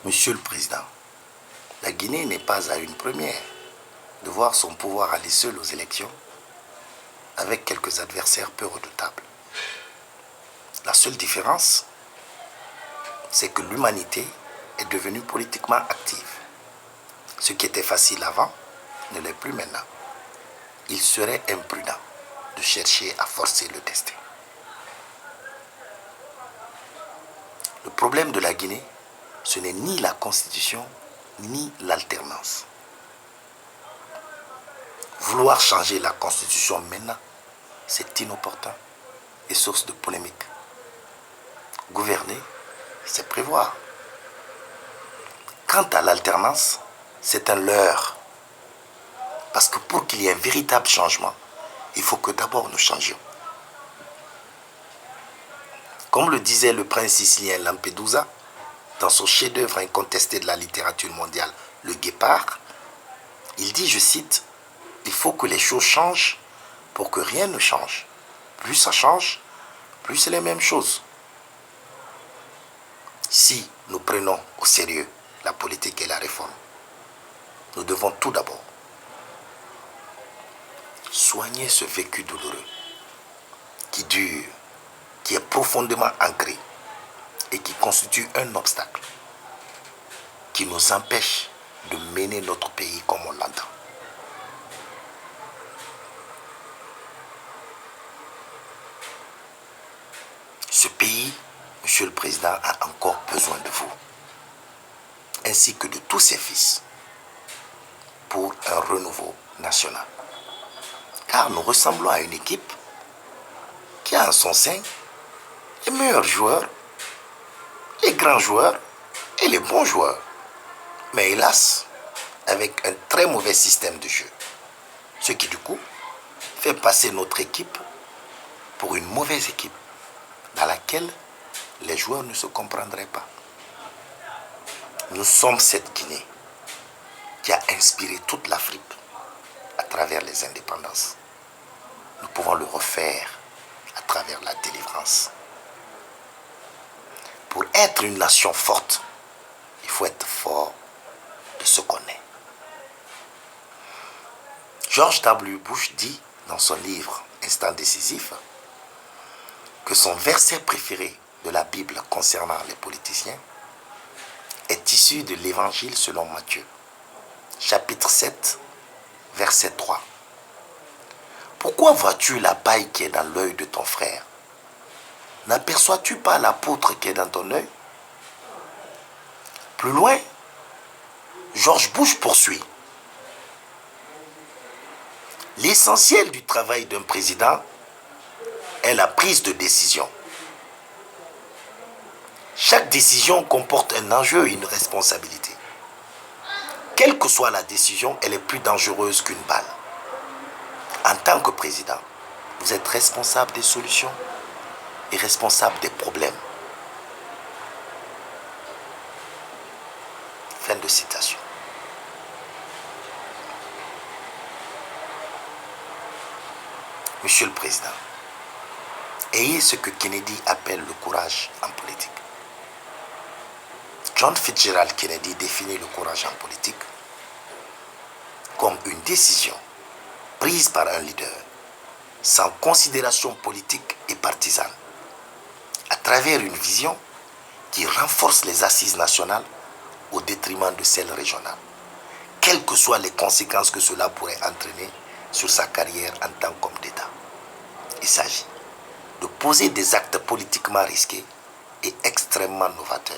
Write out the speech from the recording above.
Monsieur le Président, la Guinée n'est pas à une première de voir son pouvoir aller seul aux élections avec quelques adversaires peu redoutables. La seule différence, c'est que l'humanité est devenue politiquement active. Ce qui était facile avant ne l'est plus maintenant. Il serait imprudent de chercher à forcer le destin. Le problème de la Guinée, ce n'est ni la constitution, ni l'alternance. Vouloir changer la constitution maintenant, c'est inopportun et source de polémique. Gouverner, c'est prévoir. Quant à l'alternance, c'est un leurre. Parce que pour qu'il y ait un véritable changement, il faut que d'abord nous changions. Comme le disait le prince sicilien Lampedusa, dans son chef-d'œuvre incontesté de la littérature mondiale, Le Guépard, il dit, je cite, « Il faut que les choses changent pour que rien ne change. Plus ça change, plus c'est les mêmes choses. » Si nous prenons au sérieux la politique et la réforme, nous devons tout d'abord soigner ce vécu douloureux qui dure, qui est profondément ancré et qui constitue un obstacle qui nous empêche de mener notre pays comme on l'entend. Ce pays, Monsieur le Président, a encore besoin de vous, ainsi que de tous ses fils, pour un renouveau national. Car nous ressemblons à une équipe qui a en son sein les meilleurs joueurs, les grands joueurs et les bons joueurs. Mais hélas, avec un très mauvais système de jeu. Ce qui du coup fait passer notre équipe pour une mauvaise équipe dans laquelle les joueurs ne se comprendraient pas. Nous sommes cette Guinée qui a inspiré toute l'Afrique à travers les indépendances. Nous pouvons le refaire à travers la délivrance. Pour être une nation forte, il faut être fort de ce qu'on est. George W. Bush dit dans son livre Instant décisif que son verset préféré de la Bible concernant les politiciens est issu de l'Évangile selon Matthieu, chapitre 7, verset 3. Pourquoi vois-tu la paille qui est dans l'œil de ton frère? N'aperçois-tu pas la poutre qui est dans ton œil? Plus loin, George Bush poursuit. L'essentiel du travail d'un président est la prise de décision. Chaque décision comporte un enjeu et une responsabilité. Quelle que soit la décision, elle est plus dangereuse qu'une balle. En tant que président, vous êtes responsable des solutions et responsable des problèmes. Fin de citation. Monsieur le Président, ayez ce que Kennedy appelle le courage en politique. John Fitzgerald Kennedy définit le courage en politique comme une décision prise par un leader sans considération politique et partisane, à travers une vision qui renforce les assises nationales au détriment de celles régionales, quelles que soient les conséquences que cela pourrait entraîner sur sa carrière en tant qu'homme d'État. Il s'agit de poser des actes politiquement risqués et extrêmement novateurs